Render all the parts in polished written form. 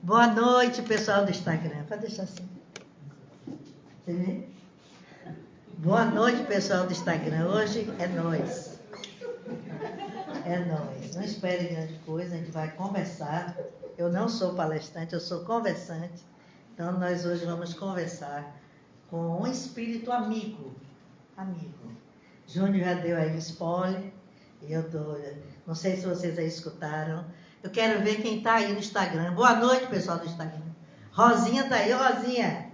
Boa noite, pessoal do Instagram. Pode deixar assim. Você vê? Boa noite, pessoal do Instagram. Hoje é nós. É nós. Não espere grande coisa, a gente vai conversar. Eu não sou palestrante, eu sou conversante. Então, nós hoje vamos conversar com um espírito amigo. Amigo. Júnior já deu aí spoiler. E eu dou. Não sei se vocês aí escutaram. Eu quero ver quem está aí no Instagram. Boa noite, pessoal do Instagram. Rosinha está aí. Rosinha,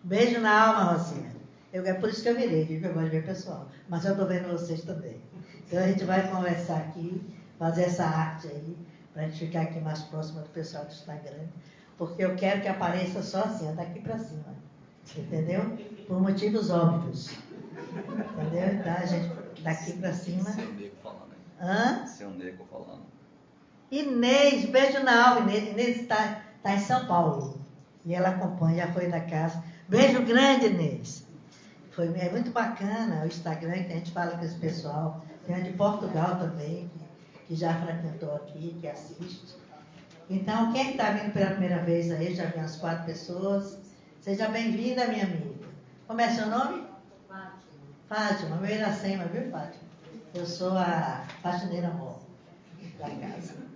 beijo na alma, Rosinha. É por isso que eu virei, viu? Que eu gosto de ver pessoal. Mas eu estou vendo vocês também. Então a gente vai conversar aqui, fazer essa arte aí, para a gente ficar aqui mais próximo do pessoal do Instagram. Porque eu quero que apareça só assim, daqui para cima. Entendeu? Por motivos óbvios. Entendeu? Então a gente daqui para cima. Seu nego falando aí. Hã? Seu nego falando. Inês, beijo na alma. Inês está em São Paulo. E ela acompanha, já foi da casa. Beijo grande, Inês. É muito bacana o Instagram, que a gente fala com esse pessoal. Tem a de Portugal também, que já frequentou aqui, que assiste. Então, quem está vindo pela primeira vez aí, já vi umas 4 pessoas. Seja bem-vinda, minha amiga. Como é seu nome? Fátima. Fátima, meu Iracema, viu, Fátima? Eu sou a faxineira mor da casa.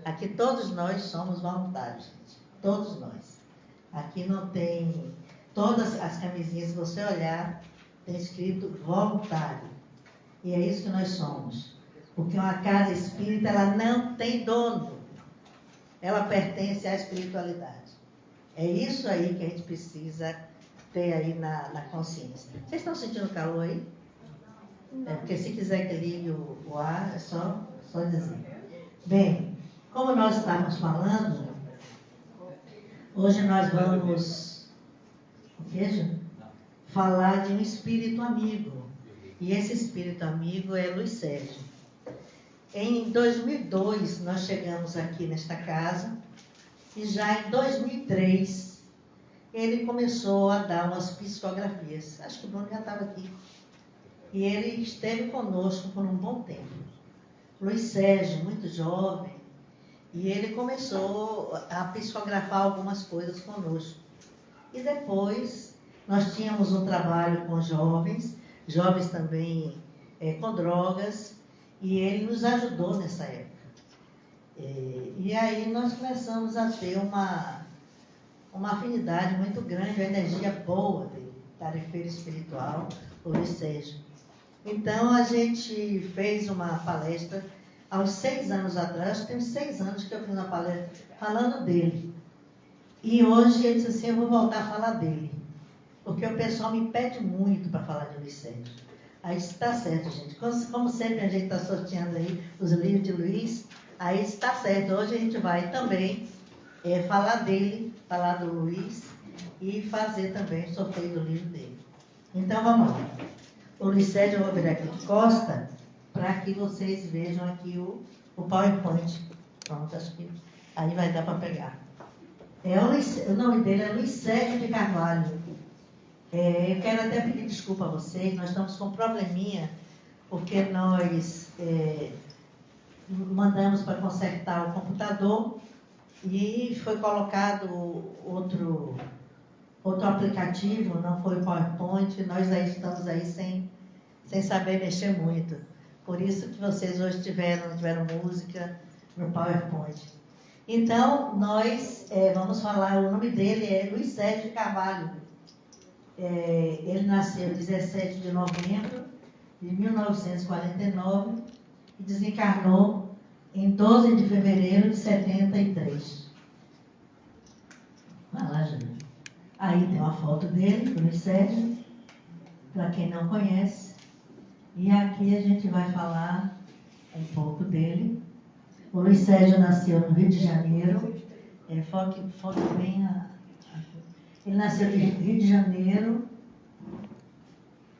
Aqui todos nós somos voluntários, gente. Todos nós. Aqui não tem... Todas as camisinhas, se você olhar, tem escrito voluntário. E é isso que nós somos. Porque uma casa espírita, ela não tem dono. Ela pertence à espiritualidade. É isso aí que a gente precisa ter aí na consciência. Vocês estão sentindo calor aí? É porque se quiser que ligue o ar, é só dizer. Bem, como nós estávamos falando, hoje nós vamos... Veja, falar de um espírito amigo. E esse espírito amigo é Luiz Sérgio. Em 2002, nós chegamos aqui nesta casa e já em 2003, ele começou a dar umas psicografias. Acho que o Bruno já estava aqui. E ele esteve conosco por um bom tempo. Luiz Sérgio, muito jovem, e ele começou a psicografar algumas coisas conosco. E depois, nós tínhamos um trabalho com jovens também com drogas, e ele nos ajudou nessa época. E aí nós começamos a ter uma afinidade muito grande, uma energia boa dele, tarefeiro espiritual, o Luiz Sérgio. Então, a gente fez uma palestra, aos 6 anos atrás, tem 6 anos que eu fiz uma palestra falando dele. E hoje ele disse assim, eu vou voltar a falar dele. Porque o pessoal me pede muito para falar de Luiz Sérgio. Aí está certo, gente. Como sempre a gente está sorteando aí os livros de Luiz, aí está certo. Hoje a gente vai também falar dele, falar do Luiz e fazer também o sorteio do livro dele. Então vamos lá. O Luiz Sérgio, eu vou virar aqui de costa para que vocês vejam aqui o PowerPoint. Pronto, acho que aí vai dar para pegar. O nome dele é Luiz Sérgio de Carvalho. Eu quero até pedir desculpa a vocês, nós estamos com um probleminha, porque nós mandamos para consertar o computador e foi colocado outro aplicativo, não foi o PowerPoint, nós aí estamos aí sem saber mexer muito. Por isso que vocês hoje não tiveram música no PowerPoint. Então, nós vamos falar, o nome dele é Luiz Sérgio de Carvalho. Ele nasceu 17 de novembro de 1949 e desencarnou em 12 de fevereiro de 73. Vai lá, Júlia. Aí tem uma foto dele, Luiz Sérgio, para quem não conhece. E aqui a gente vai falar um pouco dele. O Luiz Sérgio nasceu no Rio de Janeiro. Foque bem Ele nasceu no Rio de Janeiro,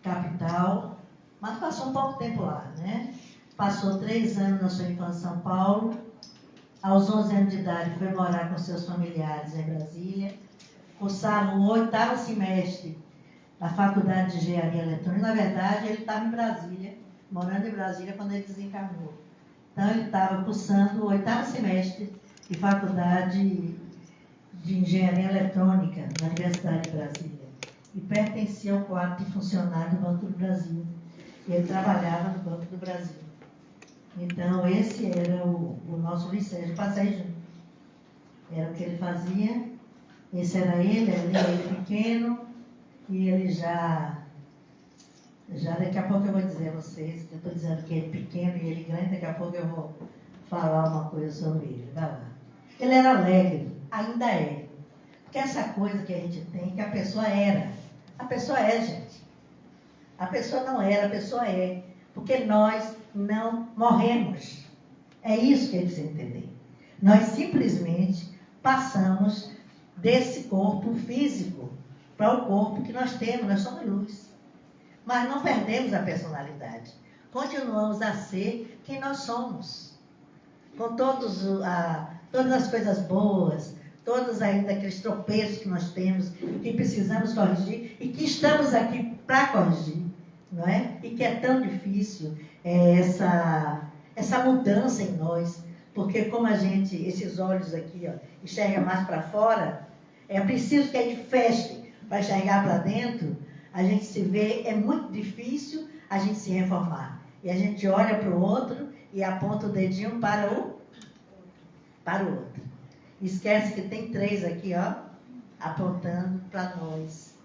capital, mas passou um pouco tempo lá, né? Passou 3 anos na sua infância em São Paulo. Aos 11 anos de idade foi morar com seus familiares em Brasília. Cursava o 8º semestre da Faculdade de Engenharia Eletrônica. Na verdade, ele estava em Brasília, morando em Brasília, quando ele desencarnou. Então, ele estava cursando o 8º semestre de Faculdade de Engenharia Eletrônica na Universidade de Brasília e pertencia ao quadro de funcionário do Banco do Brasil. Ele trabalhava no Banco do Brasil. Então, esse era o nosso Luiz Sérgio. Passei junto. Era o que ele fazia. Esse era ele pequeno, e ele já daqui a pouco eu vou dizer a vocês, eu estou dizendo que ele pequeno e ele grande, daqui a pouco eu vou falar uma coisa sobre ele. Vai lá. Ele era alegre, ainda é. Porque essa coisa que a gente tem, que a pessoa era. A pessoa é, gente. A pessoa não era, a pessoa é. Porque nós não morremos. É isso que a gente precisa entender. Nós simplesmente passamos desse corpo físico para o corpo que nós temos, nós somos luz. Mas não perdemos a personalidade. Continuamos a ser quem nós somos. Com todas as coisas boas, todos ainda aqueles tropeços que nós temos, que precisamos corrigir e que estamos aqui para corrigir, não é? E que é tão difícil essa mudança em nós, porque como a gente, esses olhos aqui, ó, enxerga mais para fora, é preciso que a gente feche para enxergar para dentro. A gente se vê, é muito difícil a gente se reformar. E a gente olha para o outro e aponta o dedinho para o outro. Esquece que tem 3 aqui, ó, apontando para nós.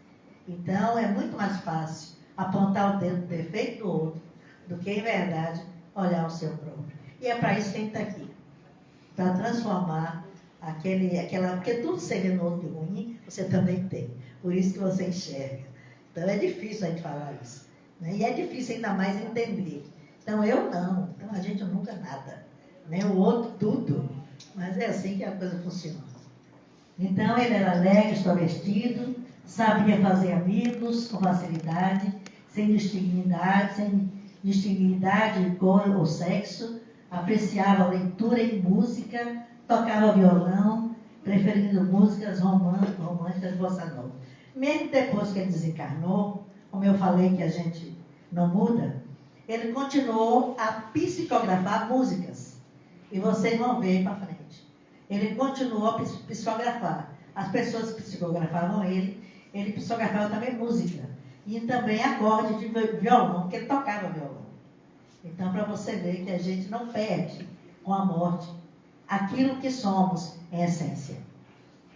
Então, é muito mais fácil apontar o dedo defeito do outro do que, em verdade, olhar o seu próprio. E é para isso que a gente está aqui. Para transformar porque tudo você vê no outro ruim, você também tem. Por isso que você enxerga. Então, é difícil a gente falar isso. Né? E é difícil ainda mais entender. Então, eu não. Então, a gente nunca nada. Né? O outro, tudo. Mas é assim que a coisa funciona. Então, ele era alegre, extrovertido, sabia fazer amigos com facilidade, sem distinguidade de cor ou sexo, apreciava leitura e música, tocava violão, preferindo músicas românticas bossa nova. Mesmo depois que ele desencarnou, como eu falei que a gente não muda, ele continuou a psicografar músicas. E vocês vão ver para frente. Ele continuou a psicografar. As pessoas que psicografavam ele psicografava também música. E também acorde de violão, porque ele tocava violão. Então, para você ver que a gente não perde com a morte aquilo que somos em essência.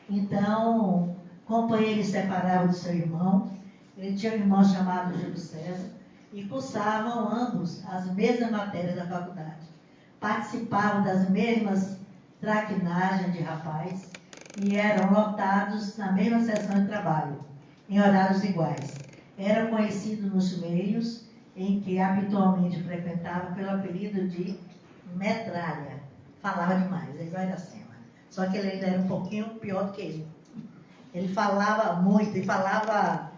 Então, companheiro inseparável do seu irmão, ele tinha um irmão chamado Júlio César, e cursavam ambos as mesmas matérias da faculdade. Participavam das mesmas traquinagens de rapaz e eram lotados na mesma sessão de trabalho, em horários iguais. Era conhecido nos meios em que habitualmente frequentava pelo apelido de metralha. Falava demais, ele vai da cima. Só que ele ainda era um pouquinho pior do que ele. Ele falava muito, e falava,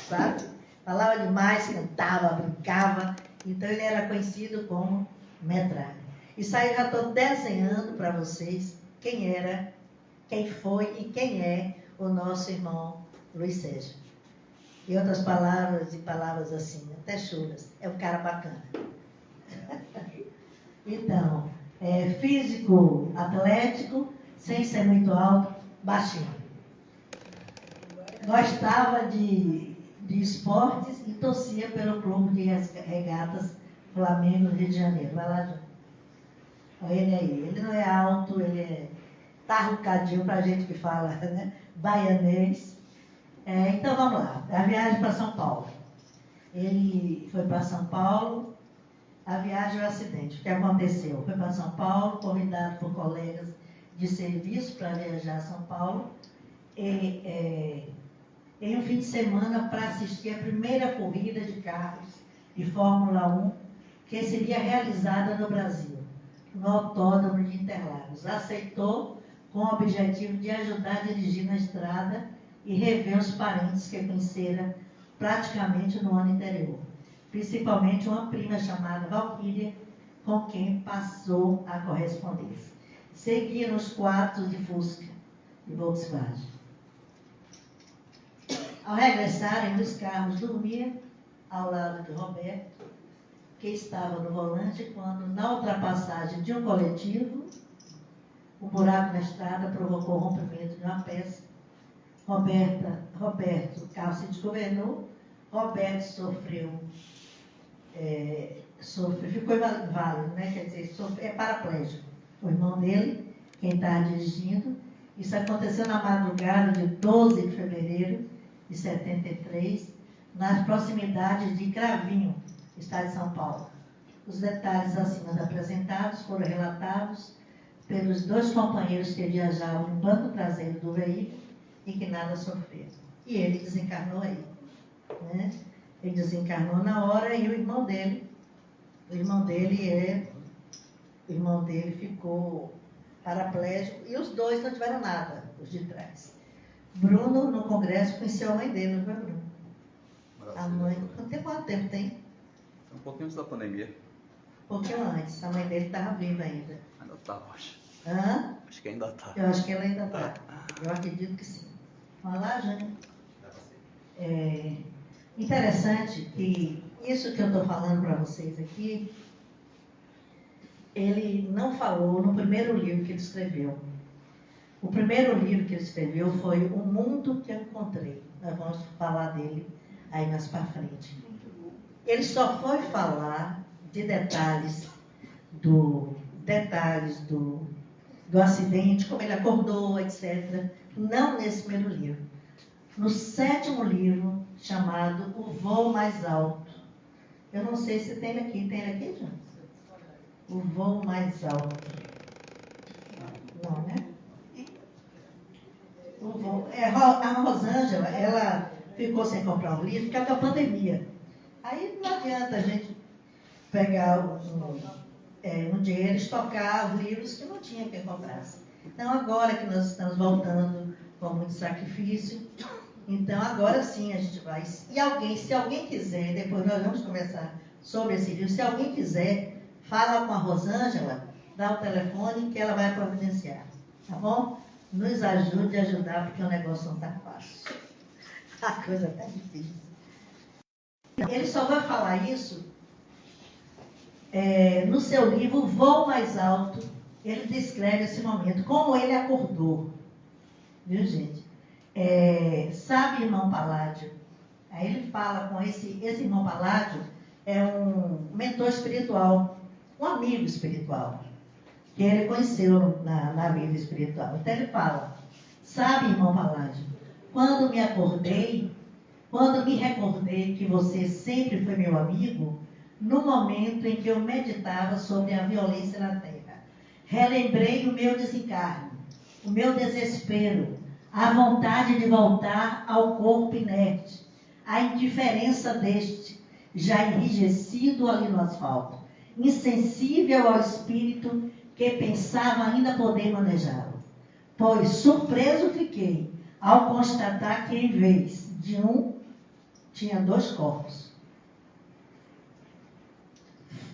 sabe? Falava demais, cantava, brincava. Então ele era conhecido como metralha. Isso aí eu já estou desenhando para vocês quem era, quem foi e quem é o nosso irmão Luiz Sérgio. Em outras palavras, e palavras assim, até chulas, é um cara bacana. Então, físico atlético, sem ser muito alto, baixinho. Gostava de esportes e torcia pelo clube de regatas Flamengo do Rio de Janeiro. Vai lá, João. Olha ele aí. Ele não é alto, ele é tarrucadinho para a gente que fala, né? Baianês. Então vamos lá. A viagem para São Paulo. Ele foi para São Paulo. A viagem é um acidente. O que aconteceu? Foi para São Paulo, convidado por colegas de serviço para viajar a São Paulo. Em um fim de semana para assistir a primeira corrida de carros de Fórmula 1 que seria realizada no Brasil, no Autódromo de Interlagos. Aceitou com o objetivo de ajudar a dirigir na estrada e rever os parentes que conhecera praticamente no ano anterior, principalmente uma prima chamada Valquíria, com quem passou a correspondência. Seguiram os 4 de Fusca, de Volkswagen. Ao regressarem, Luiz Carlos dormia ao lado de Roberto, que estava no volante, quando, na ultrapassagem de um coletivo, O buraco na estrada provocou o rompimento de uma peça. Roberto, o carro se desgovernou. Roberto ficou inválido, né? Quer dizer, é paraplégico. O irmão dele, quem estava dirigindo. Isso aconteceu na madrugada de 12 de fevereiro de 73, nas proximidades de Cravinho, estado de São Paulo. Os detalhes acima apresentados foram relatados pelos 2 companheiros que viajavam no banco traseiro do veículo e que nada sofreram. E ele desencarnou aí, né? Ele desencarnou na hora e o irmão dele ficou paraplégico e os 2 não tiveram nada, os de trás. Bruno, no congresso, conheceu a mãe dele, não foi, Bruno? A mãe, quanto tempo tem? Um pouquinho antes da pandemia. Um pouquinho antes, a mãe dele estava viva ainda. Ainda tá, acho. Hã? Acho que ainda tá. Eu acho que ela ainda está. Eu acredito que sim. Vamos lá, Jânio? É interessante que isso que eu estou falando para vocês aqui, ele não falou no primeiro livro que ele escreveu. O primeiro livro que ele escreveu foi O Mundo que Eu Encontrei. Nós vamos falar dele aí mais para frente. Ele só foi falar de detalhes do acidente, como ele acordou, etc. Não nesse primeiro livro. No 7º livro, chamado O Voo Mais Alto. Eu não sei se tem aqui. Tem aqui, João? O Voo Mais Alto. Não, né? A Rosângela, ela ficou sem comprar um livro por causa da pandemia. Aí não adianta a gente pegar um dinheiro, estocar os livros que não tinha quem comprasse. Então, agora que nós estamos voltando com muito sacrifício, então agora sim a gente vai. E se alguém quiser, depois nós vamos conversar sobre esse livro, se alguém quiser, fala com a Rosângela, dá o telefone que ela vai providenciar. Tá bom? Nos ajude a ajudar, porque o negócio não está fácil. A coisa está difícil. Ele só vai falar isso no seu livro Voo Mais Alto. Ele descreve esse momento, como ele acordou. Viu, gente? Sabe, irmão Paládio? Aí ele fala com esse irmão Paládio, é um mentor espiritual, um amigo espiritual, que ele conheceu na vida espiritual. Então ele fala, sabe, irmão Paládio, quando me recordei que você sempre foi meu amigo, no momento em que eu meditava sobre a violência na Terra, relembrei o meu desencarne, o meu desespero, a vontade de voltar ao corpo inerte, a indiferença deste, já enrijecido ali no asfalto, insensível ao espírito que pensava ainda poder manejá-lo. Pois surpreso fiquei ao constatar que em vez de um, tinha 2 corpos.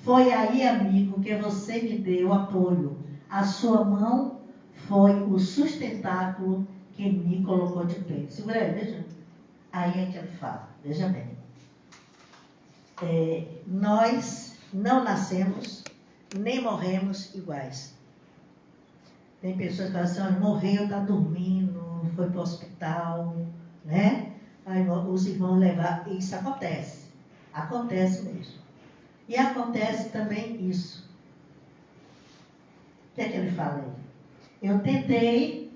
Foi aí, amigo, que você me deu apoio. A sua mão foi o sustentáculo que me colocou de pé. Segura aí, veja. Aí é que ele fala, veja bem. Nós não nascemos, nem morremos iguais. Tem pessoas que falam assim, morreu, está dormindo, foi para o hospital, né? Aí os irmãos levaram. Isso acontece. Acontece mesmo. E acontece também isso. O que é que ele fala aí? Eu tentei,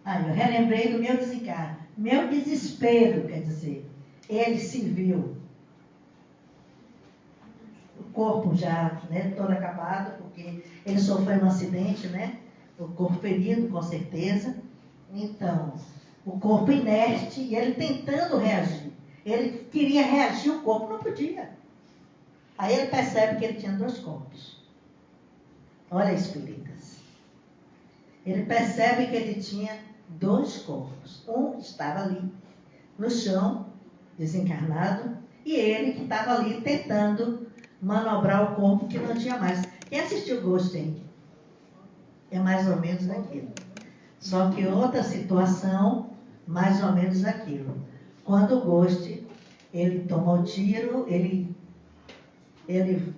eu relembrei do meu desencarne. Meu desespero, quer dizer, ele se viu. O corpo já, né, todo acabado, porque ele sofreu um acidente, né? O corpo ferido, com certeza. Então, o corpo inerte e ele tentando reagir. Ele queria reagir, o corpo não podia. Aí ele percebe que ele tinha 2 corpos. Olha, espíritas. Ele percebe que ele tinha 2 corpos. Um estava ali, no chão, desencarnado, e ele que estava ali tentando manobrar o corpo que não tinha mais. Quem assistiu Ghost aí? É mais ou menos aquilo. Só que outra situação, mais ou menos aquilo. Quando o Ghost, ele toma o tiro, ele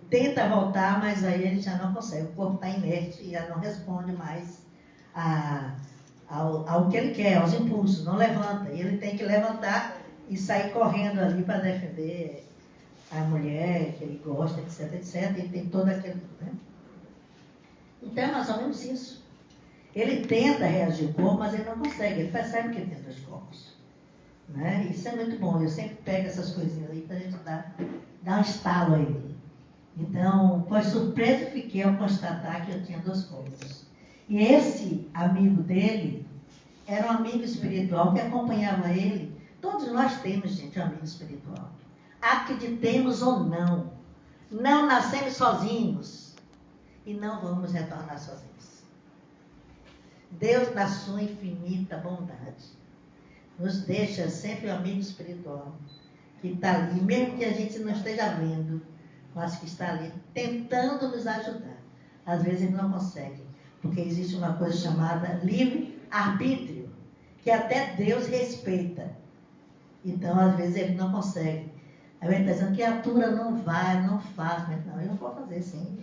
tenta voltar, mas aí ele já não consegue. O corpo está inerte e já não responde mais ao que ele quer, aos impulsos, não levanta. E ele tem que levantar e sair correndo ali para defender a mulher que ele gosta, etc, etc. E tem todo aquele... Né? Então é mais ou menos isso. Ele tenta reagir ao corpo, mas ele não consegue. Ele percebe que ele tem dois corpos. Né? Isso é muito bom. Eu sempre pego essas coisinhas aí para a gente dar um estalo aí. Então, foi surpresa que fiquei ao constatar que eu tinha dois corpos. E esse amigo dele era um amigo espiritual que acompanhava ele. Todos nós temos, gente, um amigo espiritual. Acreditemos ou não. Não nascemos sozinhos. E não vamos retornar sozinhos. Deus, na sua infinita bondade, nos deixa sempre um amigo espiritual que está ali, mesmo que a gente não esteja vendo, mas que está ali tentando nos ajudar. Às vezes ele não consegue, porque existe uma coisa chamada livre-arbítrio, que até Deus respeita. Então, às vezes, ele não consegue. Aí ele está dizendo, criatura, não vai, não faz. Mas não, eu vou fazer sim.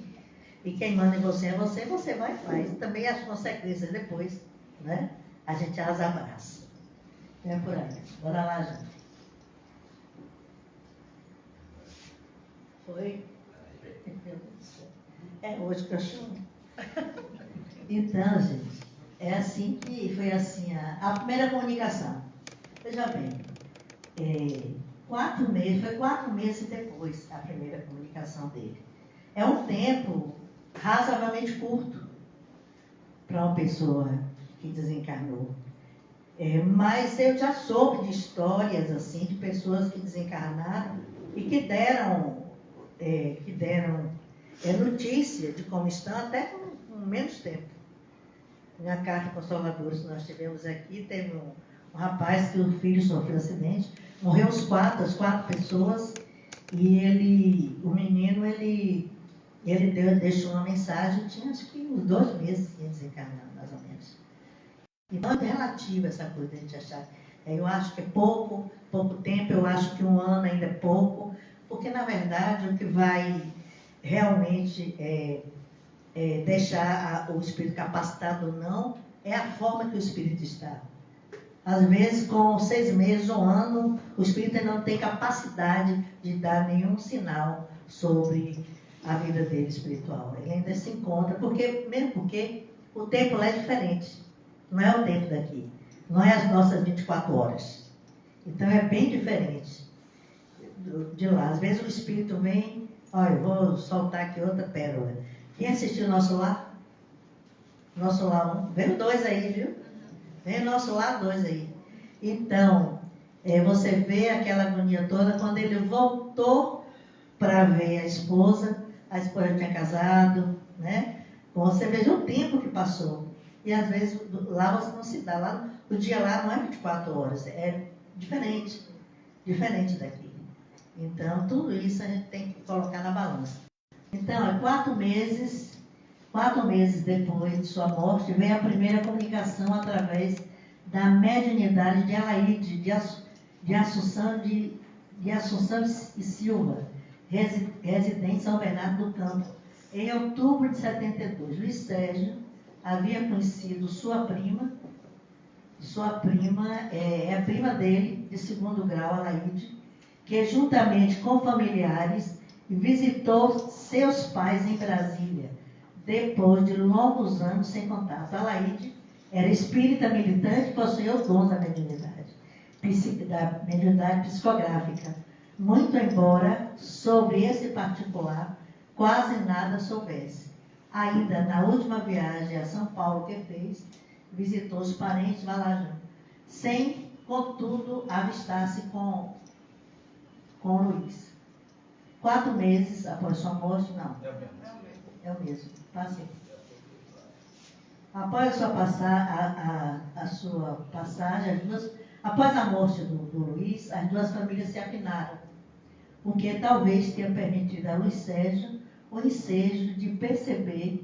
E quem manda em você é você, você vai e faz. Também as consequências depois, né? A gente as abraça. É por aí. Bora lá, gente. Foi? É hoje que eu chamo. Então, gente, é assim que foi assim a primeira comunicação. Veja bem, 4 meses, foi 4 meses depois a primeira comunicação dele. É um tempo razoavelmente curto para uma pessoa que desencarnou. Mas eu já soube de histórias assim, de pessoas que desencarnaram e que deram notícia de como estão até com menos tempo. Na Carta Consoladores que nós tivemos aqui, teve um rapaz que o filho sofreu um acidente, morreu as 4 pessoas, e o menino, ele deixou uma mensagem, tinha acho que uns 2 meses que ia desencarnar, mais ou menos. Então é relativa essa coisa de a gente achar. Eu acho que é pouco tempo, eu acho que 1 ano ainda é pouco, porque na verdade o que vai realmente deixar o espírito capacitado ou não é a forma que o espírito está. Às vezes, com 6 meses ou 1 ano, o espírito não tem capacidade de dar nenhum sinal sobre a vida dele espiritual. Ele ainda se encontra, mesmo porque o tempo lá é diferente. Não é o tempo daqui. Não é as nossas 24 horas. Então é bem diferente de lá. Às vezes o espírito vem, olha, eu vou soltar aqui outra pérola. Quem assistiu o Nosso Lar? Nosso Lar 1. Vem o 2 aí, viu? Vem o Nosso Lar 2 aí. Então, você vê aquela agonia toda quando ele voltou para ver a esposa tinha casado, né? Você veja o tempo que passou. E às vezes lá você não se dá. Lá, o dia lá não é 24 horas, é diferente daqui. Então, tudo isso a gente tem que colocar na balança. Então, 4 meses depois de sua morte, vem a primeira comunicação através da mediunidade de Alaide, de Assunção e Silva, residente em São Bernardo do Campo. Em outubro de 72, Luiz Sérgio havia conhecido sua prima é a prima dele, de 2º grau, Alaide, que juntamente com familiares visitou seus pais em Brasília, depois de longos anos sem contato. Alaide era espírita militante e possuía o dom da mediunidade psicográfica, muito embora sobre esse particular quase nada soubesse. Ainda na última viagem a São Paulo que fez, visitou os parentes Valajão, sem, contudo, avistar-se com Luiz. 4 meses após sua morte, não. É o mesmo. Passe. Após a sua passagem, após a morte do Luiz, as 2 famílias se afinaram, o que talvez tenha permitido a Luiz Sérgio o ensejo de perceber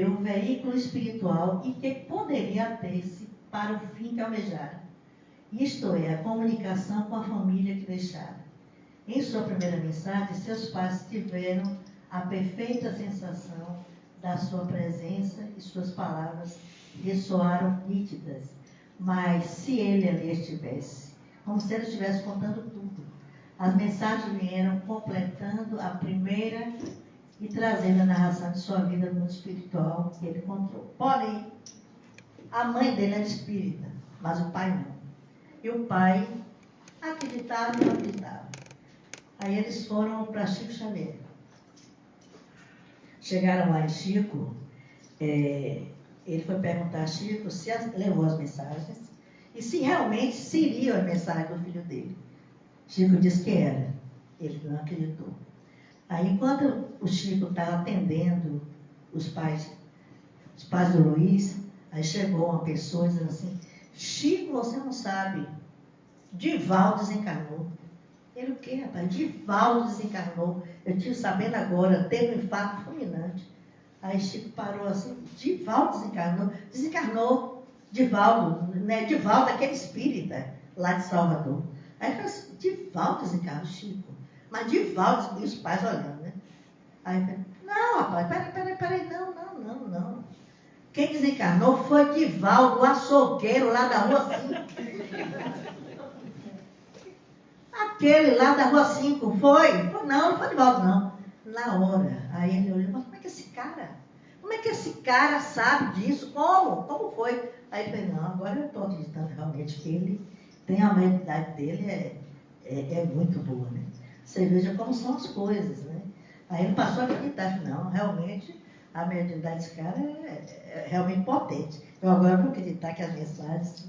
o veículo espiritual e que poderia ter-se para o fim que almejara. Isto é, a comunicação com a família que deixara. Em sua primeira mensagem, seus pais tiveram a perfeita sensação da sua presença e suas palavras ressoaram nítidas. Mas se ele ali estivesse, como se ele estivesse contando tudo, as mensagens vieram completando a primeira e trazendo a narração de sua vida no mundo espiritual que ele contou. Porém, a mãe dele era espírita, mas o pai não. E o pai acreditava e não acreditava. Aí eles foram para Chico Xavier. Chegaram lá em Chico, ele foi perguntar a Chico se levou as mensagens e se realmente seriam as mensagens do filho dele. Chico disse que era. Ele não acreditou. Aí, enquanto o Chico estava atendendo os pais do Luiz, aí chegou uma pessoa dizendo assim: Chico, você não sabe, Divaldo desencarnou. Ele o quê, rapaz? Divaldo desencarnou. Eu estive sabendo agora, teve um infarto fulminante. Aí Chico parou assim: Divaldo desencarnou? Desencarnou. Divaldo, né? Divaldo, aquele espírita lá de Salvador. Aí ele falou assim: Divaldo desencarnou, Chico. Mas Divaldo, e os pais olhando, né? Aí eu falei: não, rapaz, peraí, não. Quem desencarnou foi Divaldo, o açougueiro lá da rua 5. Aquele lá da rua 5, foi? Não foi Divaldo, não. Na hora, aí ele olhou: mas como é que esse cara sabe disso? Como foi? Aí ele falou: não, agora eu estou acreditando realmente que ele tem a mediunidade dele, é muito boa, né? Você veja como são as coisas, né? Aí ele passou a acreditar: não, realmente a mediunidade desse cara é realmente potente. Eu agora vou acreditar que as mensagens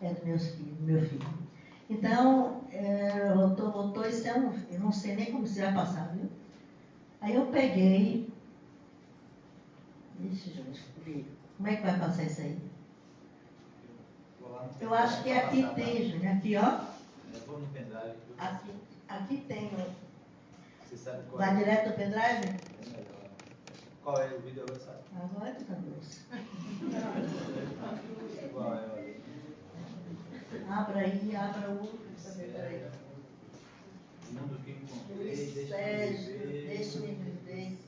é do meu filho. Então, eu não sei nem como se vai passar, viu? Aí eu peguei, deixa eu descobrir, como é que vai passar isso aí? Eu acho que aqui tem, Júnior, aqui, ó. Eu vou no pendrive. Aqui tem, ó. Você sabe qual Vai direto do pendrive? É melhor. Qual é o vídeo agora, sabe? Agora que tá doce. Qual é, olha? Abra o outro também, peraí. O mundo que encontrei, Luiz Sérgio, deixe-me viver.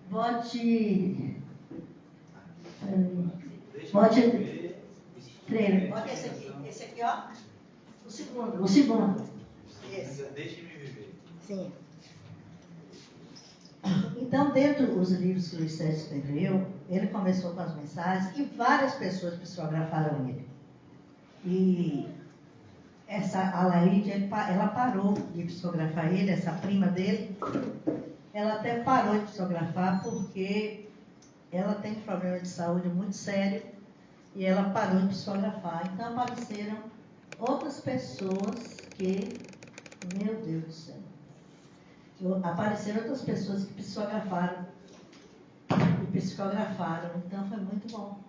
Bote. Trailer. Bote esse aqui, ó. O segundo. Esse. Deixe-me viver. Sim. Então, dentro dos livros que o Luiz Sérgio escreveu, ele começou com as mensagens e várias pessoas psicografaram ele. E essa Alaide, ela parou de psicografar ele, essa prima dele, ela até parou de psicografar porque ela tem um problema de saúde muito sério e ela parou de psicografar. Então apareceram outras pessoas que, meu Deus do céu, apareceram outras pessoas que psicografaram. Então foi muito bom.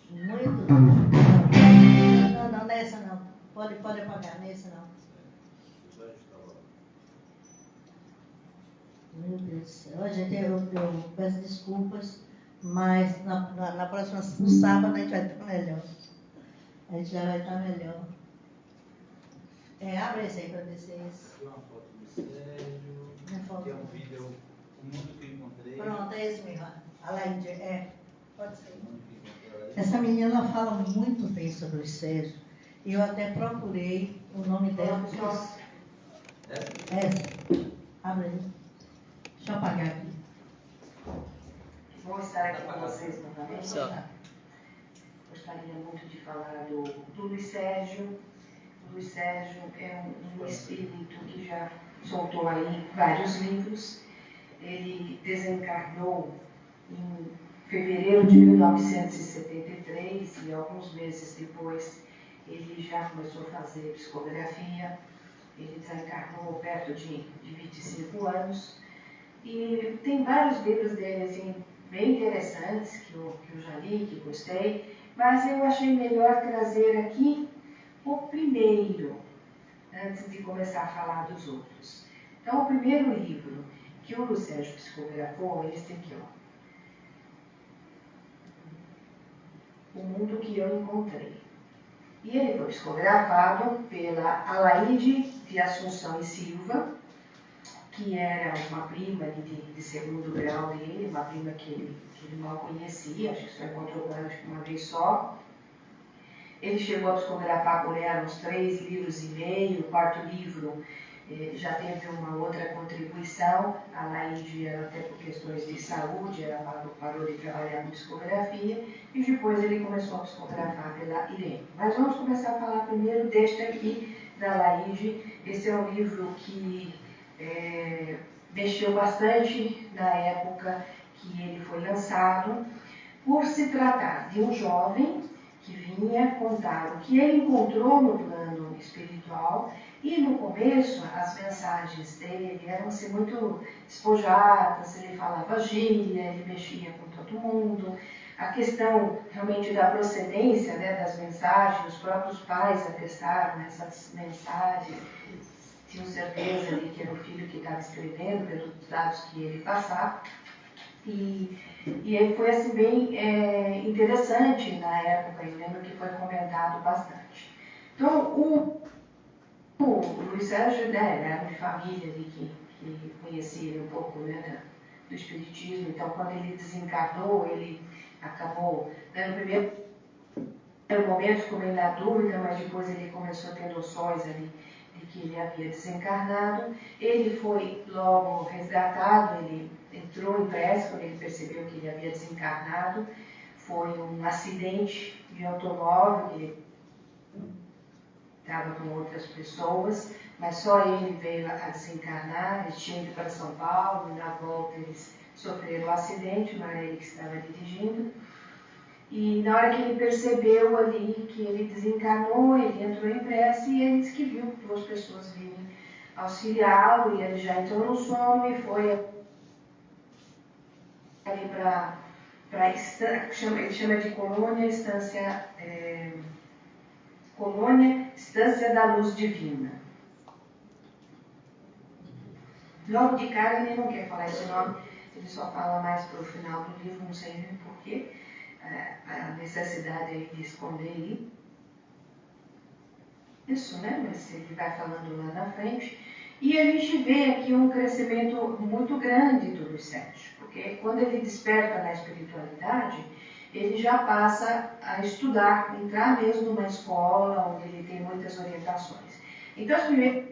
Muito bom. Não, nessa não. Pode apagar, nessa não. Meu Deus do céu. Gente, eu peço desculpas, mas na próxima, no sábado, a gente vai estar melhor. A gente já vai estar melhor. Abre esse aí para descer esse. Aqui uma foto do Sérgio. Aqui é um vídeo, o mundo que encontrei. Pronto, é esse mesmo. Alaide, pode ser. O mundo que encontrei. Essa menina, ela fala muito bem sobre o Sérgio. E eu até procurei o nome dela. Essa. Abre aí. Deixa eu apagar aqui. Vou estar aqui com vocês novamente. Gostaria muito de falar do Luiz Sérgio. O Luiz Sérgio é um espírito que já soltou aí vários livros. Ele desencarnou em fevereiro de 1973 e alguns meses depois ele já começou a fazer psicografia. Ele desencarnou perto de 25 anos. E tem vários livros dele assim, bem interessantes que eu já li, que gostei, mas eu achei melhor trazer aqui o primeiro, antes de começar a falar dos outros. Então, o primeiro livro que o Luiz Sérgio psicografou é esse aqui, ó. O Mundo que Eu Encontrei. E ele foi psicografado pela Alaide de Assunção e Silva, que era uma prima de segundo grau dele, uma prima que ele mal conhecia, acho que só encontrou com ela uma vez só. Ele chegou a psicografar por ela uns 3 livros e meio, o 4º livro já teve uma outra contribuição. A Laíde, até por questões de saúde, ela parou de trabalhar com psicografia, e depois ele começou a psicografar pela Irene. Mas vamos começar a falar primeiro deste aqui, da Laíde. Esse é um livro que mexeu bastante na época que ele foi lançado, por se tratar de um jovem que vinha contar o que ele encontrou no plano espiritual, e no começo as mensagens dele eram assim, muito despojadas, ele falava gíria, ele mexia com todo mundo. A questão realmente da procedência, né, das mensagens, os próprios pais atestaram essas mensagens, tinham certeza de que era o filho que estava escrevendo, pelos dados que ele passava. E ele foi assim, bem interessante na época, eu lembro que foi comentado bastante. Então, o Luiz Sérgio, né, era de família ali que conhecia um pouco, né, do espiritismo. Então, quando ele desencarnou, ele acabou, né, no primeiro momento ficou meio na dúvida, mas depois ele começou a ter noções ali de que ele havia desencarnado. Ele foi logo resgatado, ele entrou em prece quando ele percebeu que ele havia desencarnado. Foi um acidente de automóvel, que ele estava com outras pessoas, mas só ele veio a desencarnar. Eles tinham ido para São Paulo, e na volta eles sofreram um acidente, não era ele que estava dirigindo. E na hora que ele percebeu ali que ele desencarnou, ele entrou em prece, e ele disse que viu 2 pessoas virem auxiliá-lo, e ele já entrou no sono e foi ali para ele chama de colônia, Estância da Luz Divina. Logo de cara ele não quer falar esse nome, ele só fala mais para o final do livro, não sei nem porquê, a necessidade aí de esconder isso, né? Mas ele vai falando lá na frente. E a gente vê aqui um crescimento muito grande do Luiz Sérgio, porque quando ele desperta na espiritualidade, ele já passa a estudar, entrar mesmo numa escola onde ele tem muitas orientações. Então, as primeiras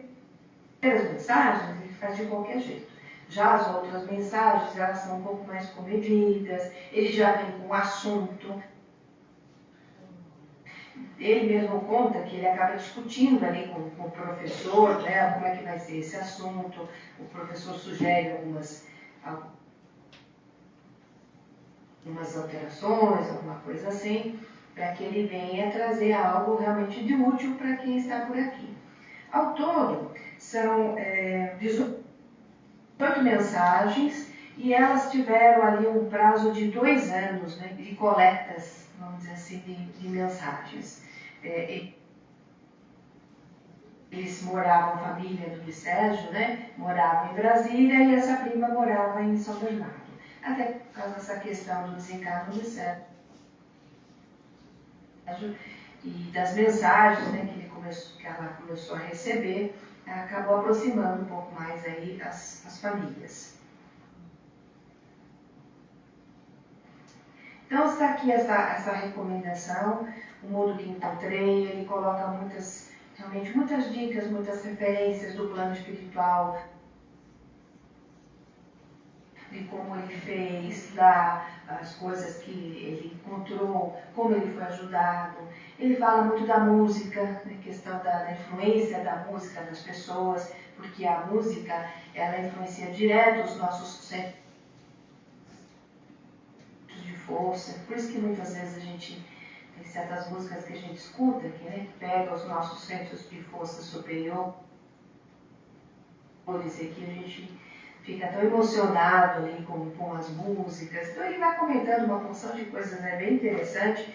mensagens ele faz de qualquer jeito. Já as outras mensagens, elas são um pouco mais comedidas, ele já vem com um assunto. Ele mesmo conta que ele acaba discutindo ali com o professor, né, como é que vai ser esse assunto. O professor sugere algumas alterações, alguma coisa assim, para que ele venha trazer algo realmente de útil para quem está por aqui. Ao todo, são 18 mensagens, e elas tiveram ali um prazo de 2 anos, né, de coletas, vamos dizer assim, de mensagens. Eles moravam, a família do Luiz Sérgio, né, moravam em Brasília, e essa prima morava em São Bernardo. Até por causa dessa questão do desencarno do Luiz Sérgio e das mensagens, né, que ela começou a receber, acabou aproximando um pouco mais aí as famílias. Então está aqui essa recomendação, o modo que encontrei. Ele coloca realmente muitas dicas, muitas referências do plano espiritual, de como ele fez, as coisas que ele encontrou, como ele foi ajudado. Ele fala muito da música, né, questão da influência da música nas pessoas, porque a música, ela influencia direto os nossos centros de força. Por isso que muitas vezes a gente tem certas músicas que a gente escuta, que pega os nossos centros de força superior, e que a gente fica tão emocionado ali com as músicas. Então ele vai comentando uma porção de coisas, né, bem interessante.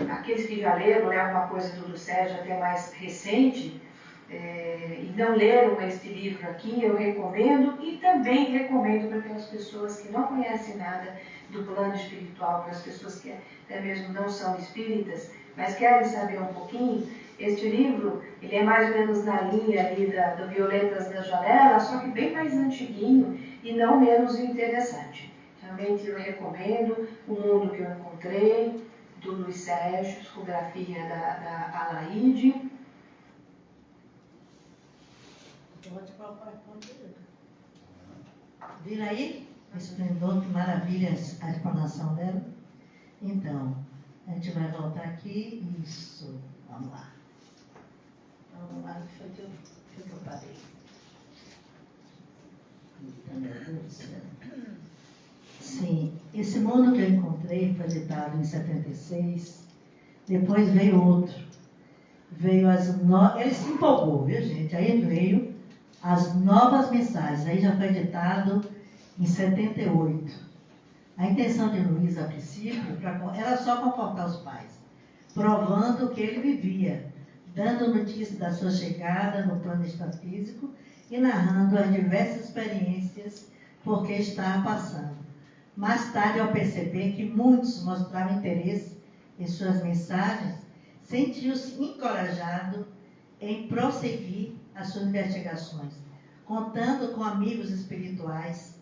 Aqueles que já leram, alguma coisa do Luiz Sérgio até mais recente, e não leram este livro aqui, eu recomendo, e também recomendo para aquelas pessoas que não conhecem nada do plano espiritual, para as pessoas que até mesmo não são espíritas, mas querem saber um pouquinho. Este livro, ele é mais ou menos na linha ali do Violetas da Janela, só que bem mais antiguinho e não menos interessante. Realmente eu recomendo O Mundo que eu Encontrei, do Luiz Sérgio, psicografia da Alaide. Vira aí? Esplendor, que maravilhas a explanação dela. Então, a gente vai voltar aqui. Isso. Vamos lá. Vamos lá, que foi que eu parei. Eita, meu Deus do céu. Sim, esse mundo que eu encontrei foi editado em 76. Depois veio outro. Veio ele se empolgou, viu, gente? Aí veio as novas mensagens. Aí já foi editado em 78. A intenção de Luiz, a princípio, era só confortar os pais, provando que ele vivia, dando notícia da sua chegada no plano extrafísico e narrando as diversas experiências por que estava passando. Mais tarde, ao perceber que muitos mostravam interesse em suas mensagens, sentiu-se encorajado em prosseguir as suas investigações, contando com amigos espirituais,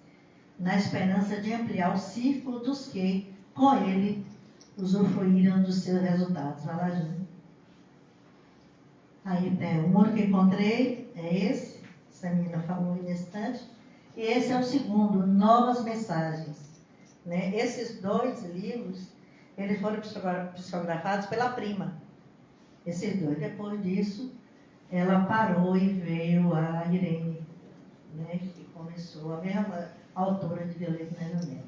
na esperança de ampliar o círculo dos que, com ele, usufruíram dos seus resultados. Vai lá, Júnior. Aí tem o mundo que encontrei, é esse. Essa menina falou aí nesse instante. E esse é o segundo, Novas Mensagens. Né? Esses dois livros, eles foram psicografados pela prima. Esses dois. Depois disso, ela parou e veio a Irene, né? Que começou a mesma autora de Violeta Nero.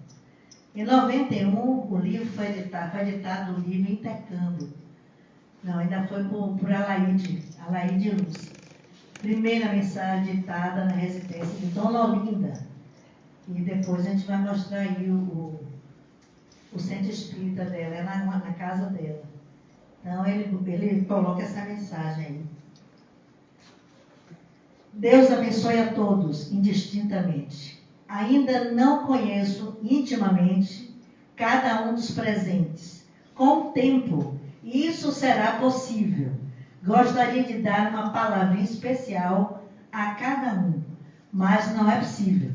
Em 91, o livro foi editado o livro Intercâmbio. Não, ainda foi por Alaide Lúcia. Primeira mensagem ditada na residência de Dona Olinda. E depois a gente vai mostrar aí o centro espírita dela, é na casa dela. Então ele coloca essa mensagem aí. Deus abençoe a todos, indistintamente. Ainda não conheço intimamente cada um dos presentes. Com o tempo, isso será possível. Gostaria de dar uma palavrinha especial a cada um, mas não é possível.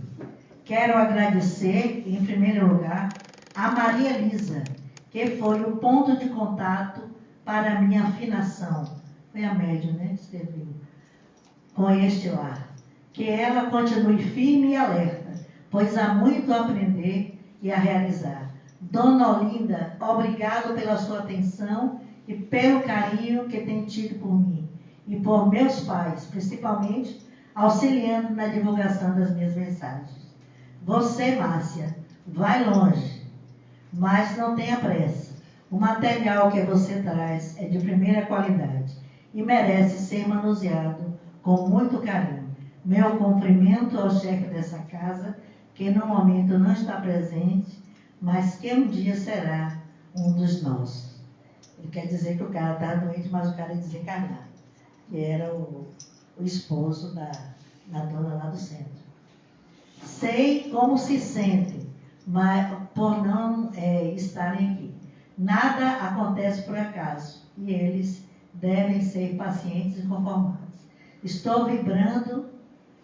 Quero agradecer, em primeiro lugar, a Maria Elisa, que foi o ponto de contato para a minha afinação. Foi a médium, né, que escreveu, com este lar. Que ela continue firme e alerta, pois há muito a aprender e a realizar. Dona Olinda, obrigado pela sua atenção e pelo carinho que tem tido por mim e por meus pais, principalmente auxiliando na divulgação das minhas mensagens. Você, Márcia, vai longe, mas não tenha pressa. O material que você traz é de primeira qualidade e merece ser manuseado com muito carinho. Meu cumprimento ao chefe dessa casa, que no momento não está presente, mas que um dia será um dos nossos. Ele quer dizer que o cara está doente, mas o cara é desencarnado, que era o esposo da dona lá do centro. Sei como se sentem, mas por não estarem aqui. Nada acontece por acaso, e eles devem ser pacientes e conformados. Estou vibrando,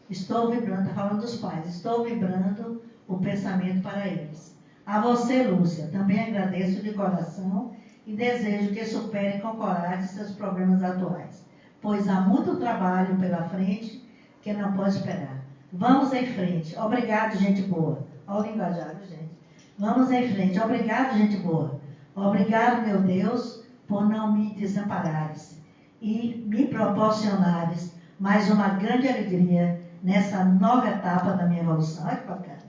está falando dos pais, estou vibrando o pensamento para eles. A você, Lúcia, também agradeço de coração e desejo que supere com coragem seus problemas atuais, pois há muito trabalho pela frente que não pode esperar. Vamos em frente. Obrigado, gente boa. Olha o linguajar, gente. Vamos em frente. Obrigado, gente boa. Obrigado, meu Deus, por não me desamparares e me proporcionares mais uma grande alegria nessa nova etapa da minha evolução. Olha que bacana.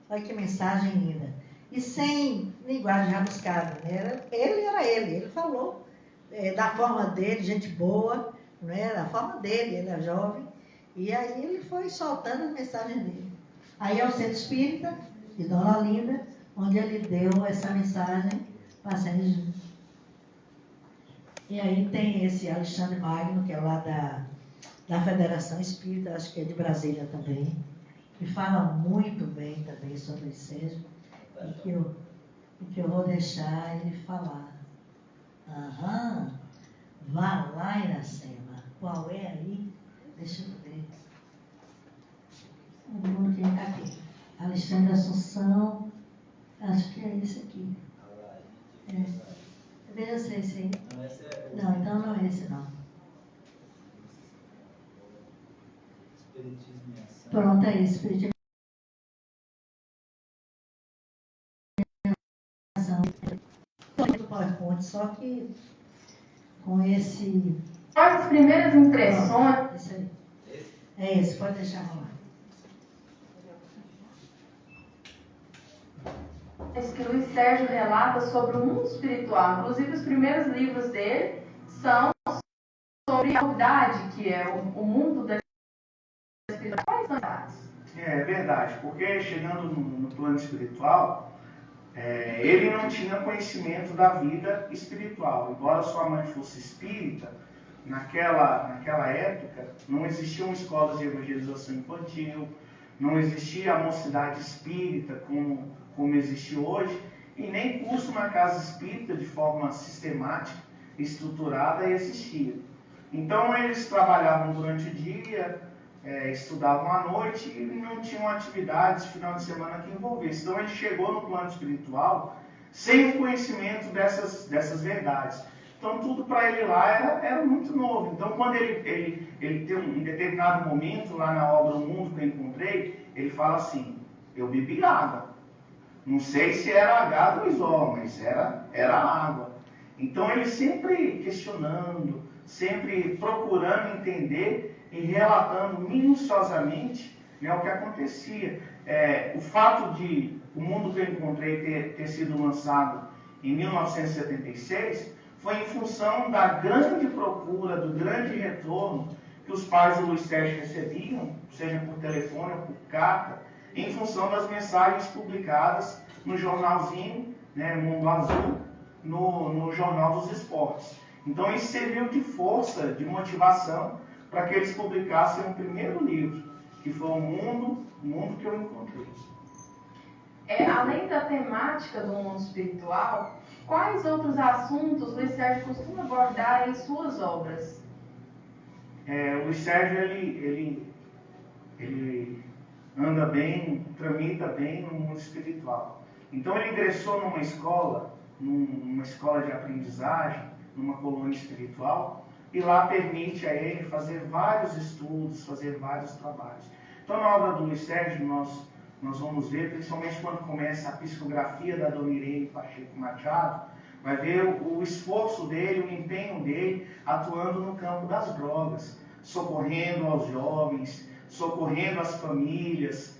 Olha que mensagem linda. E sem linguagem rebuscada. Né? Ele falou da forma dele, gente boa, né? Da forma dele, ele é jovem. E aí ele foi soltando as mensagens dele. Aí é o Centro Espírita de Dona Olinda, onde ele deu essa mensagem para Sérgio Júnior. E aí tem esse Alexandre Magno, que é lá da Federação Espírita, acho que é de Brasília também, que fala muito bem também sobre o Sérgio, e que eu vou deixar ele falar. Vá lá, Iracema. Qual é aí? Deixa eu ver. O mundo que está aqui. Alexandre Assunção. Acho que é esse aqui. Veja se é esse aí. Não, então não é esse não. Espiritismo e ação. Pronto, é esse. Espiritismo e ação. Do PowerPoint, só que com esse... Quais as primeiras impressões? Esse aí. É esse, pode deixar rolar. Que Luiz Sérgio relata sobre o mundo espiritual. Inclusive, os primeiros livros dele são sobre a verdade, que é o mundo da espiritualidade. É verdade, porque chegando no plano espiritual, ele não tinha conhecimento da vida espiritual. Embora sua mãe fosse espírita, naquela época não existiam escolas de evangelização infantil, não existia a mocidade espírita como existe hoje, e nem curso na casa espírita de forma sistemática, estruturada, existia. Então eles trabalhavam durante o dia, estudavam à noite e não tinham atividades final de semana que envolvessem. Então ele chegou no plano espiritual sem o conhecimento dessas verdades. Então tudo para ele lá era muito novo. Então quando ele tem um determinado momento lá na obra O Mundo que eu encontrei, ele fala assim: eu bebi água. Não sei se era H2O, mas era água. Então ele sempre questionando, sempre procurando entender e relatando minuciosamente, né, o que acontecia. O fato de O Mundo que eu encontrei ter sido lançado em 1976 foi em função da grande procura, do grande retorno que os pais do Luiz Sérgio recebiam, seja por telefone ou por carta, em função das mensagens publicadas no jornalzinho, né, Mundo Azul, no Jornal dos Esportes. Então isso serviu de força, de motivação, para que eles publicassem o primeiro livro, que foi O Mundo que eu encontrei. Além da temática do mundo espiritual, quais outros assuntos Luiz Sérgio costuma abordar em suas obras? O Luiz Sérgio, ele anda bem, tramita bem no mundo espiritual. Então ele ingressou numa escola de aprendizagem, numa colônia espiritual, e lá permite a ele fazer vários estudos, fazer vários trabalhos. Então na obra do Luiz Sérgio nós vamos ver, principalmente quando começa a psicografia da Dona Irene Pacheco Machado, vai ver o esforço dele, o empenho dele, atuando no campo das drogas, socorrendo aos jovens, socorrendo as famílias,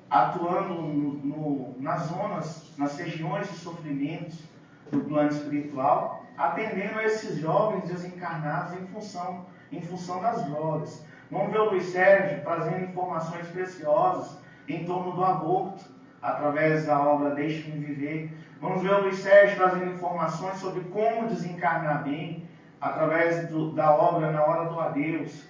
atuando nas zonas, nas regiões de sofrimentos do plano espiritual, atendendo a esses jovens desencarnados em função das drogas. Vamos ver o Luiz Sérgio trazendo informações preciosas em torno do aborto, através da obra Deixe-me Viver. Vamos ver o Luiz Sérgio trazendo informações sobre como desencarnar bem, através da obra Na Hora do Adeus.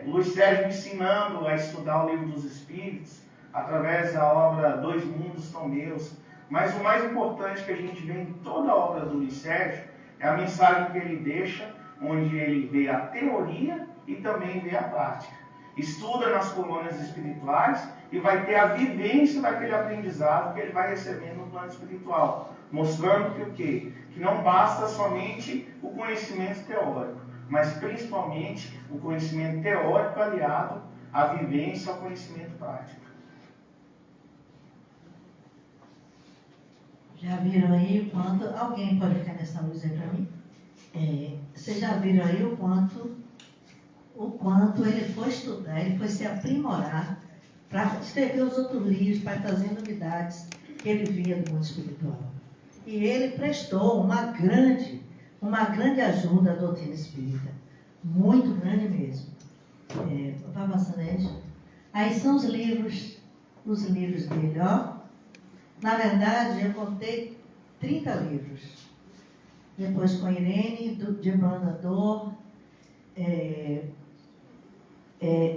Luiz Sérgio ensinando a estudar o Livro dos Espíritos, através da obra Dois Mundos São Meus. Mas o mais importante que a gente vê em toda a obra do Luiz Sérgio é a mensagem que ele deixa, onde ele vê a teoria e também vê a prática. Estuda nas colônias espirituais e vai ter a vivência daquele aprendizado que ele vai recebendo no plano espiritual, mostrando que o quê? Que não basta somente o conhecimento teórico, mas principalmente o conhecimento teórico aliado à vivência, ao conhecimento prático. Já viram aí o quanto... Alguém pode ficar nessa luz aí para mim? Vocês já viram aí o quanto ele foi estudar, ele foi se aprimorar para escrever os outros livros, para trazer novidades que ele via do mundo espiritual. E ele prestou uma grande ajuda à doutrina espírita. Muito grande mesmo. Vai passando aí. Aí são os livros dele, ó. Na verdade, eu contei 30 livros. Depois com Irene, de Brandador,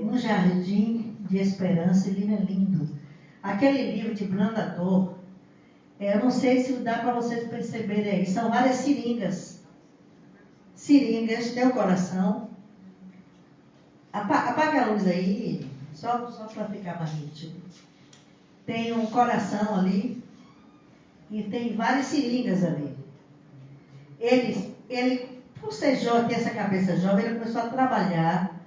Um Jardim de Esperança, ele é lindo. Aquele livro de Brandador, eu não sei se dá para vocês perceberem aí, são várias seringas. seringas, tem o coração. Apaga a luz aí, só para ficar mais nítido. Tem um coração ali e tem várias seringas ali. Ele por ser jovem, ter essa cabeça jovem, ele começou a trabalhar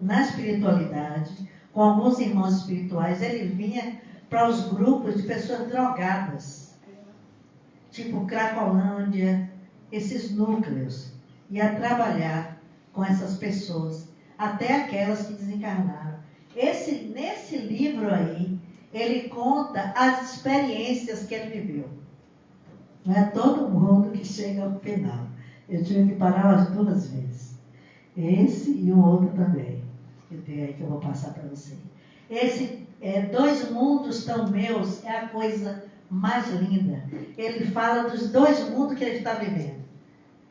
na espiritualidade, com alguns irmãos espirituais. Ele vinha para os grupos de pessoas drogadas, tipo Cracolândia, esses núcleos, ia trabalhar com essas pessoas, até aquelas que desencarnaram. Nesse livro aí, ele conta as experiências que ele viveu. Não é todo mundo que chega ao final. Eu tive que parar as 2 vezes. Esse e o outro também. Que tem aí que eu vou passar para você. Esse 2 mundos tão meus é a coisa mais linda. Ele fala dos 2 mundos que ele está vivendo.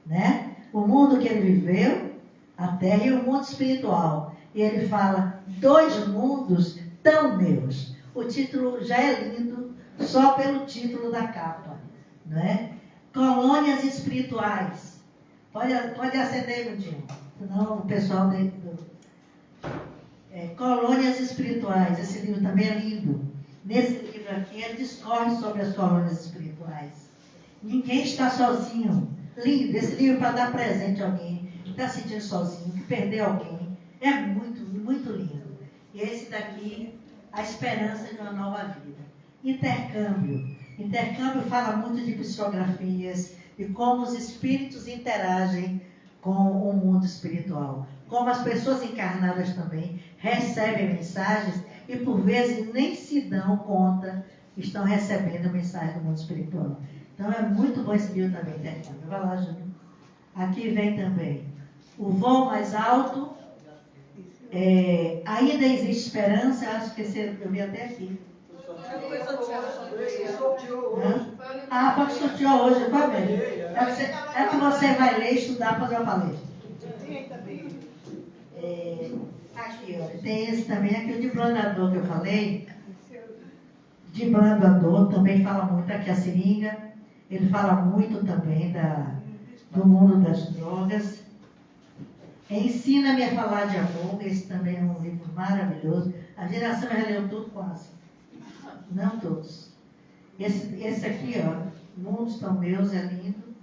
Né? O mundo que ele viveu, a terra, e o mundo espiritual. E ele fala 2 mundos tão meus. O título já é lindo só pelo título da capa. Né? Colônias espirituais. Pode acender, Mundinho. Senão o pessoal Colônias espirituais. Esse livro também é lindo. Nesse livro aqui, ele discorre sobre as colônias espirituais. Ninguém está sozinho. Lindo. Esse livro para dar presente a alguém que está se sentindo sozinho, que perdeu alguém. É muito, muito lindo. E esse daqui, a esperança de uma nova vida. Intercâmbio. Intercâmbio fala muito de psicografias, de como os espíritos interagem com o mundo espiritual. Como as pessoas encarnadas também recebem mensagens e por vezes nem se dão conta que estão recebendo mensagem do mundo espiritual. Então é muito bom esse livro também, intercâmbio. Vai lá, Júnior. Aqui vem também o voo mais alto. Ainda existe esperança. Eu acho que eu vi até aqui. Foi que sorteou hoje, foi mesmo. É que você vai ler, estudar, fazer uma palestra. Aqui, ó, tem esse também, aqui o de Blandador que eu falei. De Blandador também fala muito, aqui a seringa. Ele fala muito também do mundo das drogas. Ensina-me a falar de amor. Esse também é um livro maravilhoso. A geração já leu tudo quase. Não todos. Esse aqui, ó, Mundos Tão Meus, é lindo.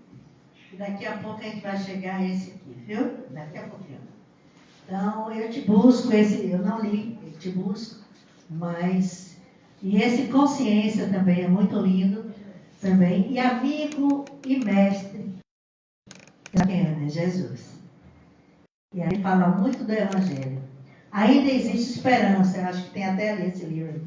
E daqui a pouco a gente vai chegar a esse aqui, viu? Daqui a pouquinho. Então, eu te busco, eu não li, eu te busco, mas... E esse Consciência também é muito lindo, também. E Amigo e Mestre, quem é, né? Jesus. E aí fala muito do Evangelho. Ainda existe esperança, eu acho que tem até ali esse livro.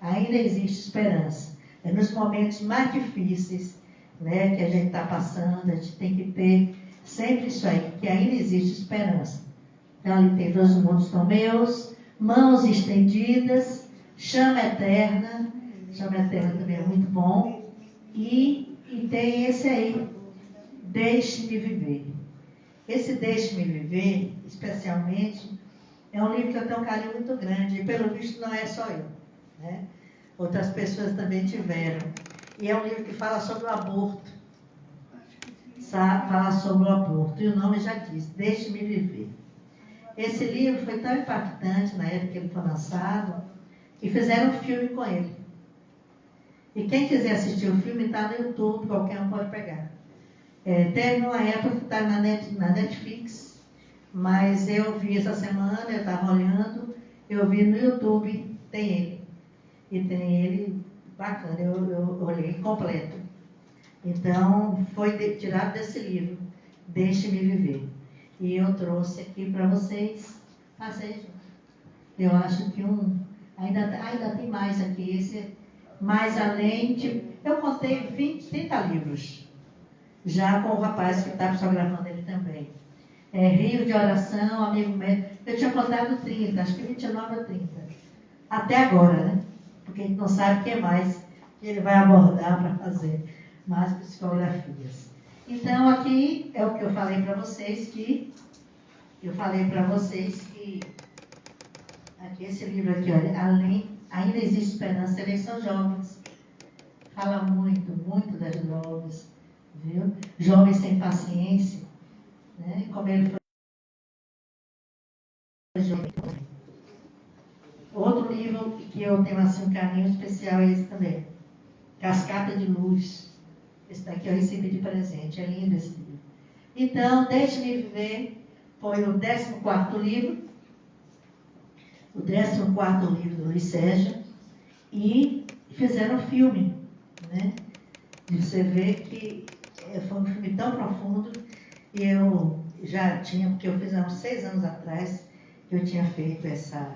Ainda existe esperança. É nos momentos mais difíceis, né, que a gente está passando, a gente tem que ter sempre isso aí, que ainda existe esperança. Então ali tem 2 mundos tão meus, mãos estendidas, chama eterna também é muito bom, e tem esse aí, Deixe-me Viver. Esse Deixe-me Viver, especialmente, é um livro que eu tenho um carinho muito grande, e pelo visto não é só eu, né? Outras pessoas também tiveram. E é um livro que fala sobre o aborto. Fala sobre o aborto. E o nome já diz, Deixe-me Viver. Esse livro foi tão impactante na época que ele foi lançado, que fizeram um filme com ele. E quem quiser assistir o filme está no YouTube, qualquer um pode pegar. Teve uma época que está na Netflix, mas eu vi essa semana, eu estava olhando, eu vi no YouTube, tem ele. E tem ele bacana, eu olhei completo. Então, foi tirado desse livro, Deixe-me Viver. E eu trouxe aqui para vocês. Passei. Eu acho que ainda tem mais aqui. Esse, mais além de... Eu contei 30 livros. Já com o rapaz que está psicografando ele também. Rio de Oração, Amigo Médico. Eu tinha contado 30, acho que 29 ou 30. Até agora, né? Porque a gente não sabe o que mais que ele vai abordar para fazer mais psicografias. Então, aqui é o que eu falei para vocês que... Aqui, esse livro aqui, olha, ainda existe esperança, eles são jovens. Fala muito, muito das drogas, viu? Jovens sem paciência, né? Como ele foi jovem. Outro livro que eu tenho assim, um carinho especial é esse também. Cascata de Luz. Esse daqui eu recebi de presente. É lindo esse livro. Então, Deixe-me Viver foi o 14º livro. O 14º livro do Luiz Sérgio. E fizeram um filme, né? E você vê que foi um filme tão profundo. E eu já tinha, porque eu fiz há uns 6 anos atrás, que eu tinha feito essa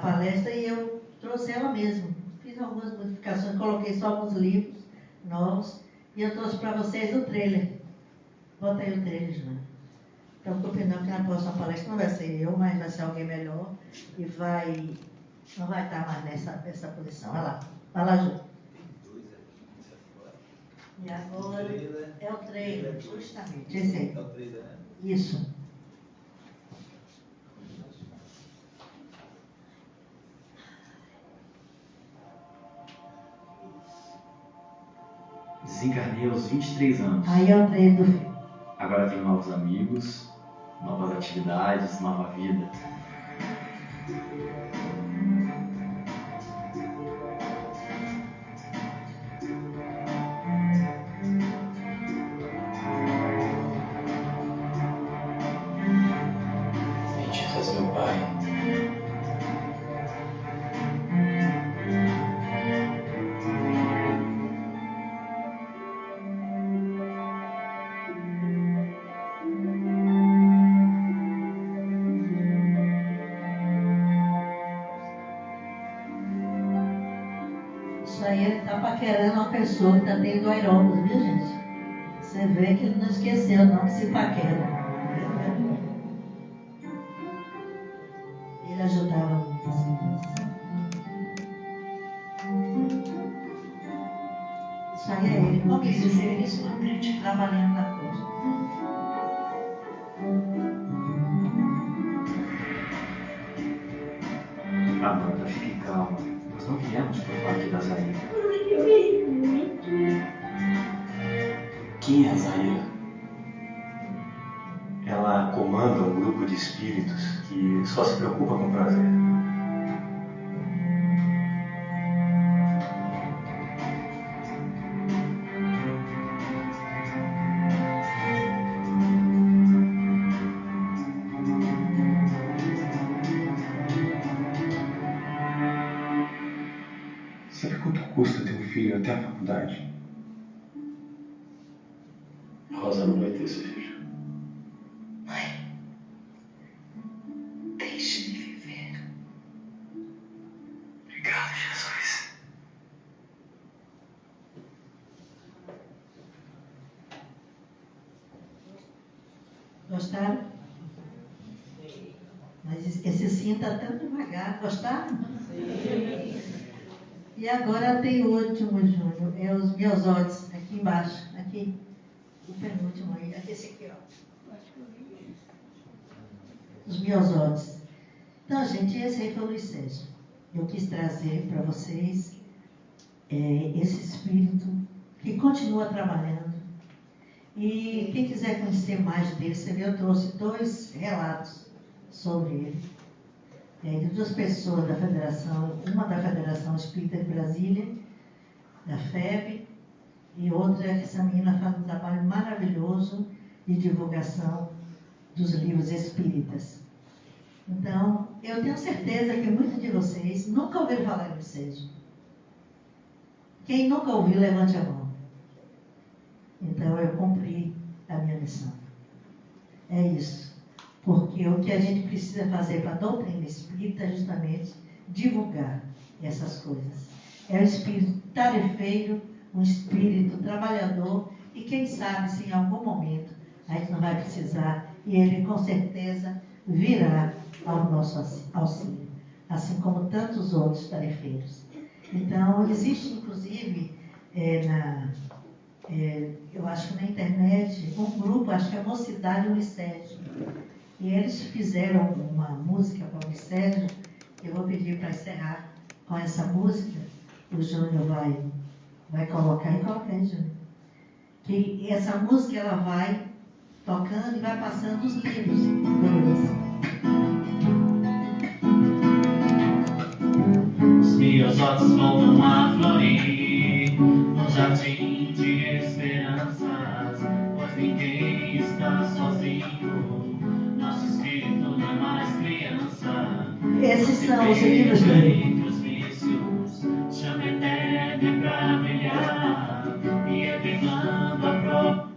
palestra e eu trouxe ela mesmo. Fiz algumas modificações, coloquei só alguns livros novos e eu trouxe para vocês o trailer. Bota aí o trailer, Júnior. Então, preocupe não que na próxima palestra não vai ser eu, mas vai ser alguém melhor e não vai estar mais nessa posição. Vai lá. Vai lá, Júnior. E agora é o trailer, justamente. Esse aí. É o trailer, né? Isso. Desencarnei aos 23 anos. Aí é o trailer do filme. Agora tenho novos amigos, novas atividades, nova vida. Benditas, meu Pai. Isso aí ele está paquerando uma pessoa que está tendo aeróbios, viu, gente? Você vê que ele não esqueceu, não, que se paquera. Ele ajudava muito assim. Isso aí é ele, como esse serviço trabalhando na coisa. Amanda, fique calma. Nós não viemos por parte da Zaira. Quem é a Zaira? Ela comanda um grupo de espíritos que só se preocupa com prazer. Sabe quanto custa ter um filho até a faculdade? Rosa não vai ter seu filho. Mãe, deixe-me viver. Obrigado, Jesus. Gostaram? Mas esse sim está tão devagar. Gostaram? Sim. E agora tem o último, Júnior. É os meus olhos, aqui embaixo. Aqui. O penúltimo aí. Esse aqui, ó. Os meus olhos. Então, gente, esse aí foi o Luiz Sérgio. Eu quis trazer para vocês esse espírito que continua trabalhando. E quem quiser conhecer mais dele, você vê, eu trouxe 2 relatos sobre ele. De 2 pessoas da Federação, uma da Federação Espírita de Brasília, da FEB, e outra, essa menina faz um trabalho maravilhoso de divulgação dos livros espíritas. Então, eu tenho certeza que muitos de vocês nunca ouviram falar de Sérgio. Quem nunca ouviu, levante a mão. Então, eu cumpri a minha missão. É isso. Porque o que a gente precisa fazer para a doutrina espírita é justamente divulgar essas coisas. É um espírito tarefeiro, um espírito trabalhador, e quem sabe se em algum momento a gente não vai precisar, e ele com certeza virá ao nosso auxílio, assim como tantos outros tarefeiros. Então, existe inclusive, eu acho que na internet, um grupo, acho que é Mocidade Luiz Sérgio, e eles fizeram uma música para o Luiz Sérgio, que eu vou pedir para encerrar com essa música, o Júnior vai colocar, e coloca aí, Júnior. Que essa música, ela vai tocando e vai passando os livros. Beleza. Os meus olhos voltam a florir no jardim de esperanças, pois ninguém está sozinho. Nosso espírito não é mais criança. Esses são os livros dele. Entre os vícios, chama eterna pra brilhar e revelando a própria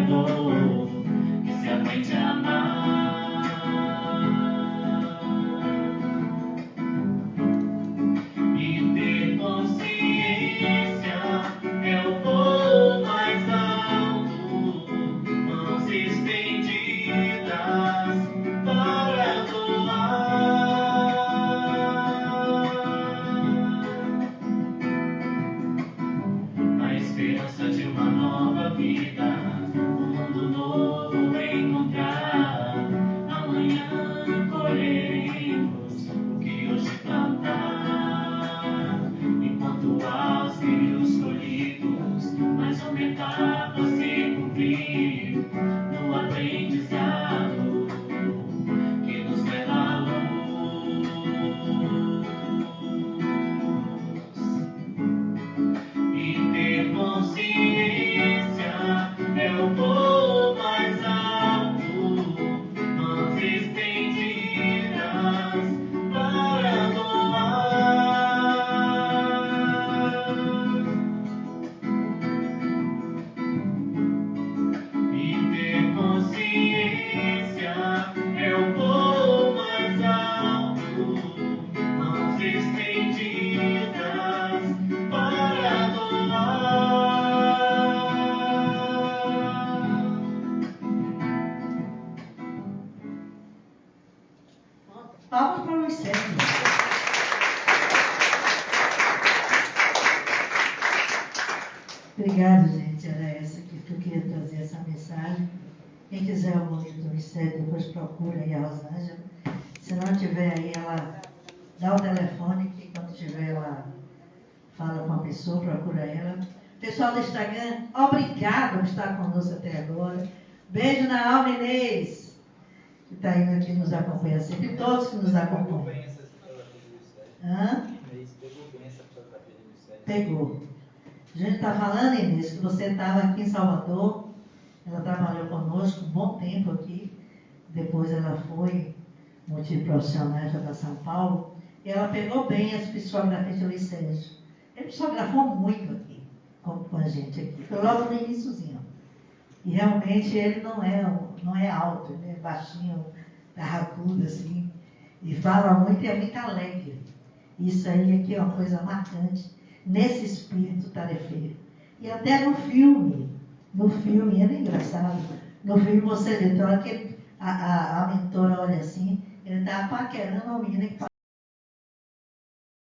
dor que se aprende a amar. E ter consciência é o voo mais alto, mãos estendidas para doar. A esperança de uma nova vida, um mundo novo encontrar. Amanhã colheremos o que hoje plantar. Enquanto há os filhos colhidos, mais uma etapa a se cumprir no aprendizado que nos leva à luz. E ter consciência é o voo mais alto, mãos estendidas para doar. E ter consciência é o voo mais alto, mãos estendidas para doar. Palmas para o Luiz Sérgio. Obrigada, gente. Era essa que eu queria trazer essa mensagem. Quem quiser o livro do Luiz Sérgio, depois procura aí a Rosângela. Se não tiver aí, ela dá o telefone, que quando tiver ela fala com a pessoa, procura ela. Pessoal do Instagram, obrigado por estar conosco até agora. Beijo na alma, Inês, que está indo aqui nos acompanha sempre, todos que nos acompanham. Pegou bem essa fotografia do Sérgio. Hã? Inês, pegou bem essa fotografia do Sérgio. Pegou. A gente está falando, Inês, que você estava aqui em Salvador, ela trabalhou conosco um bom tempo aqui, depois ela foi multiprofissional para São Paulo, e ela pegou bem as psicografias do Luiz Sérgio. Ele psicografou muito aqui, com a gente aqui, foi logo no iniciozinho. E realmente ele não é alto, ele é baixinho, carracudo assim, e fala muito e é muito alegre. Isso aí aqui é uma coisa marcante nesse espírito tarefeiro. E até no filme, ele é engraçado, no filme você vê, então, a mentora olha assim, ele está paquerando a menina que